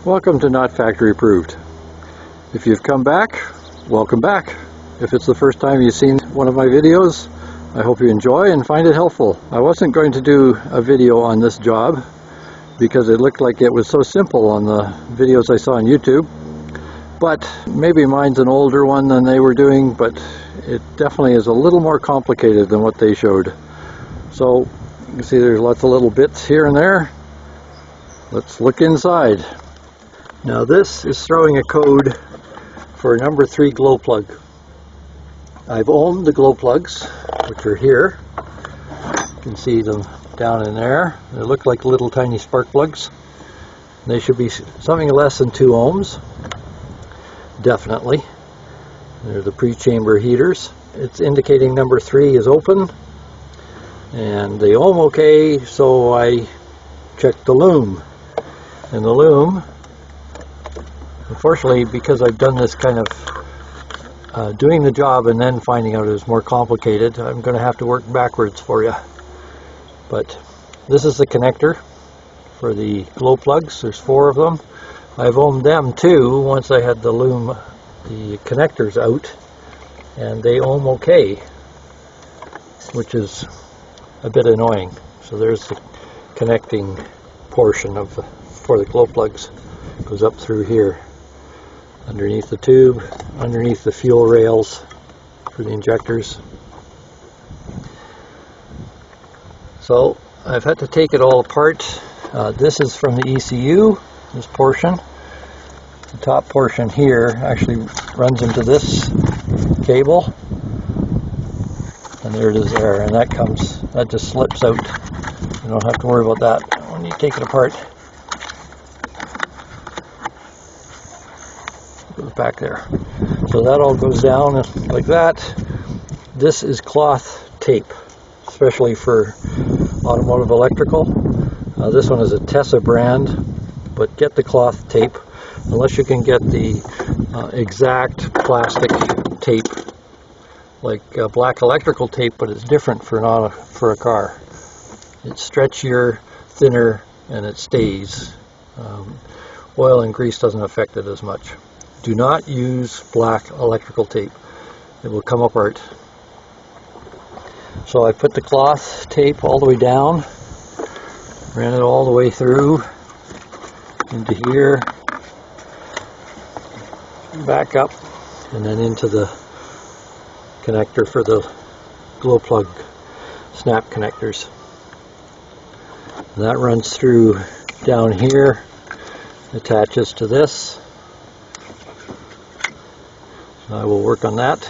Welcome to Not Factory Approved. If you've come back, welcome back. If it's the first time you've seen one of my videos, I hope you enjoy and find it helpful. I wasn't going to do a video on this job because it looked like it was so simple on the videos I saw on YouTube, but maybe mine's an older one than they were doing, but it definitely is a little more complicated than what they showed. So you can see there's lots of little bits here and there. Let's look inside. Now this is throwing a code for a number 3 glow plug. I've owned the glow plugs, which are here. You can see them down in there. They look like little tiny spark plugs. They should be something less than 2 ohms. Definitely. They're the pre-chamber heaters. It's indicating number 3 is open. And they ohm okay, so I checked the loom. And the loom, unfortunately, because I've done this kind of doing the job and then finding out it was more complicated, I'm going to have to work backwards for you. But this is the connector for the glow plugs. There's 4 of them. I've ohmed them too once I had the loom, the connectors out, and they ohm okay, which is a bit annoying. So there's the connecting portion of for the glow plugs. It goes up through here, underneath the tube, underneath the fuel rails for the injectors. So I've had to take it all apart. This is from the ECU, this portion. The top portion here actually runs into this cable, and there it is there, and that just slips out. You don't have to worry about that when you take it apart. It goes back there. So that all goes down like that. This is cloth tape, especially for automotive electrical. This one is a Tessa brand, but get the cloth tape unless you can get the exact plastic tape, like black electrical tape, but it's different for a car. It's stretchier, thinner, and it stays. Oil and grease doesn't affect it as much. Do not use black electrical tape. It will come apart. So I put the cloth tape all the way down, ran it all the way through into here, back up, and then into the connector for the glow plug snap connectors. And that runs through down here, attaches to this. So I will work on that.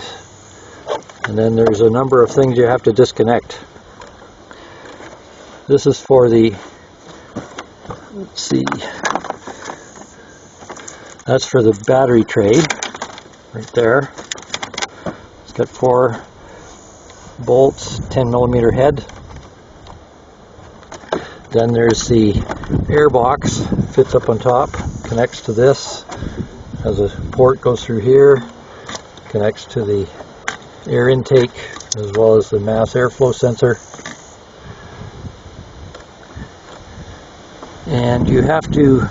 And then there's a number of things you have to disconnect. This is for the, let's see, that's for the battery tray right there. It's got 4 bolts, 10mm head. Then there's the air box, fits up on top, connects to this, has a port, goes through here, connects to the air intake as well as the mass airflow sensor. And you have to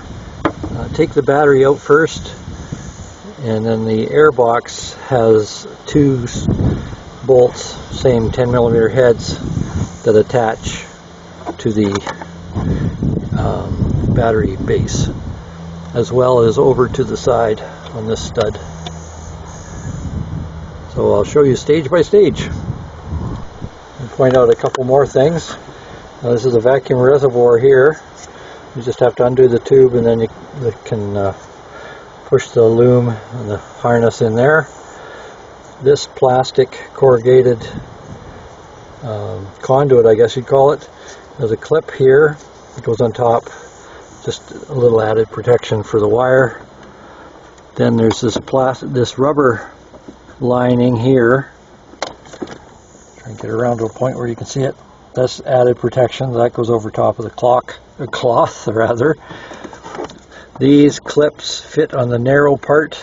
take the battery out first, and then the air box has 2 bolts, same 10mm heads, that attach to the battery base, as well as over to the side on this stud. So I'll show you stage by stage and point out a couple more things. Now, this is a vacuum reservoir here. You just have to undo the tube, and then you can push the loom and the harness in there. This plastic corrugated conduit, I guess you'd call it, there's a clip here that goes on top, just a little added protection for the wire. Then there's this rubber lining here. Try and get around to a point where you can see it. That's added protection. That goes over top of the cloth rather. These clips fit on the narrow part.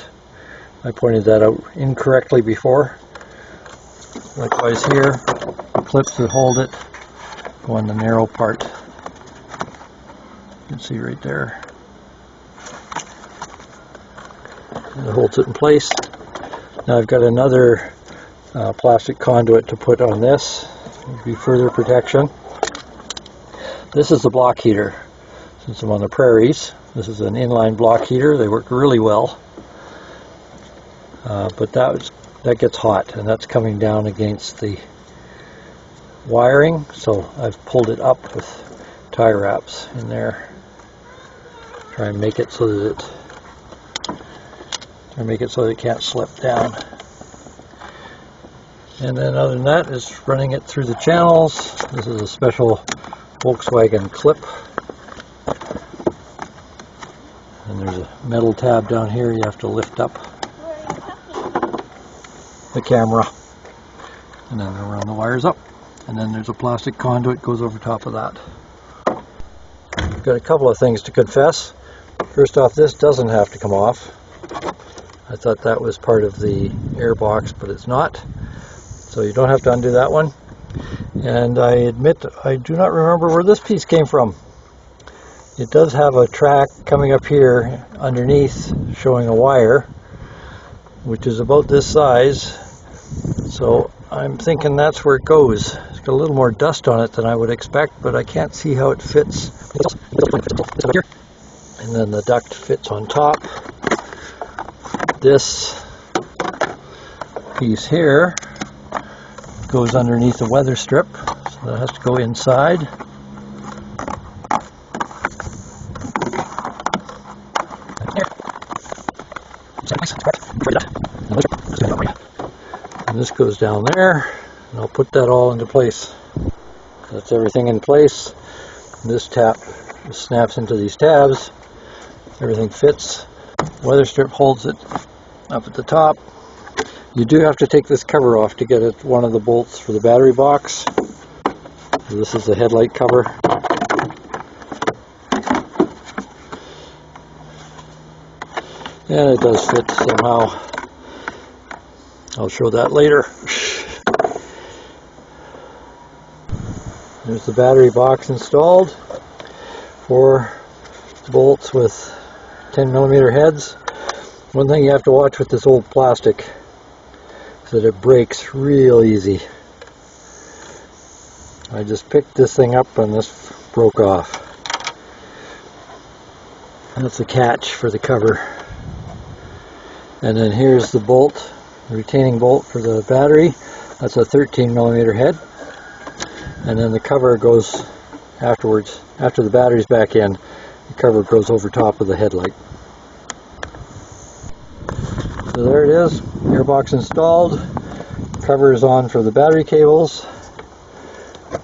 I pointed that out incorrectly before. Likewise here, the clips that hold it go on the narrow part. You can see right there. It holds it in place. Now I've got another plastic conduit to put on this. It'll be further protection. This is the block heater. Since I'm on the prairies, this is an inline block heater. They work really well. But that gets hot, and that's coming down against the wiring, so I've pulled it up with tie wraps in there. Try and make it so that it can't slip down. And then other than that is running it through the channels. This is a special Volkswagen clip. And there's a metal tab down here you have to lift up the camera, and then run the wires up, and then there's a plastic conduit goes over top of that. I've got a couple of things to confess. First off, this doesn't have to come off. I thought that was part of the air box, but it's not, so you don't have to undo that one. And I admit I do not remember where this piece came from. It does have a track coming up here underneath showing a wire, which is about this size. So I'm thinking that's where it goes. It's got a little more dust on it than I would expect, but I can't see how it fits. And then the duct fits on top. This piece here goes underneath the weather strip, so that has to go inside. And this goes down there, and I'll put that all into place. That's everything in place. This tab snaps into these tabs. Everything fits. Weather strip holds it up at the top. You do have to take this cover off to get at one of the bolts for the battery box. So this is the headlight cover. And it does fit somehow. I'll show that later. There's the battery box installed. 4 bolts with 10mm heads. One thing you have to watch with this old plastic is that it breaks real easy. I just picked this thing up and this broke off. That's the catch for the cover. And then here's the bolt, the retaining bolt for the battery. That's a 13mm head. And then the cover goes afterwards. After the battery's back in, the cover goes over top of the headlight. So there it is, airbox installed. Cover is on for the battery cables.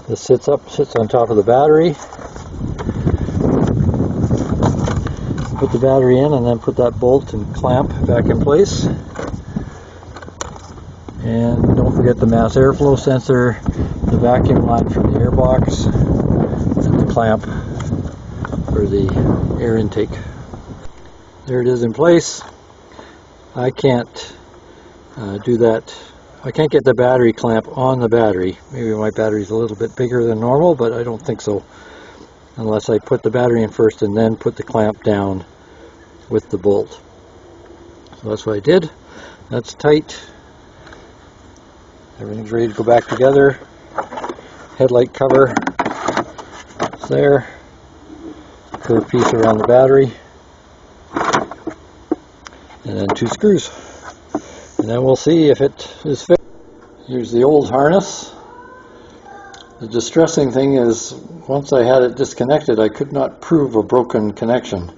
This sits on top of the battery. Put the battery in and then put that bolt and clamp back in place. And don't forget the mass airflow sensor, the vacuum line from the airbox, and the clamp for the air intake. There it is in place. I can't do that. I can't get the battery clamp on the battery. Maybe my battery's a little bit bigger than normal, but I don't think so. Unless I put the battery in first and then put the clamp down with the bolt. So that's what I did. That's tight. Everything's ready to go back together. Headlight cover is there. Curved piece around the battery. And then 2 screws. And then we'll see if it is fit. Here's the old harness. The distressing thing is, once I had it disconnected, I could not prove a broken connection.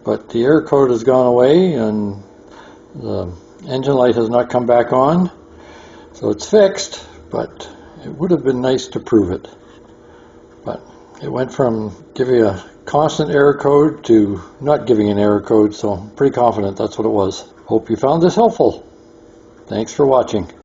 But the air code has gone away and the engine light has not come back on. So it's fixed, but it would have been nice to prove it. But it went from giving a constant error code to not giving an error code, so I'm pretty confident that's what it was. Hope you found this helpful. Thanks for watching.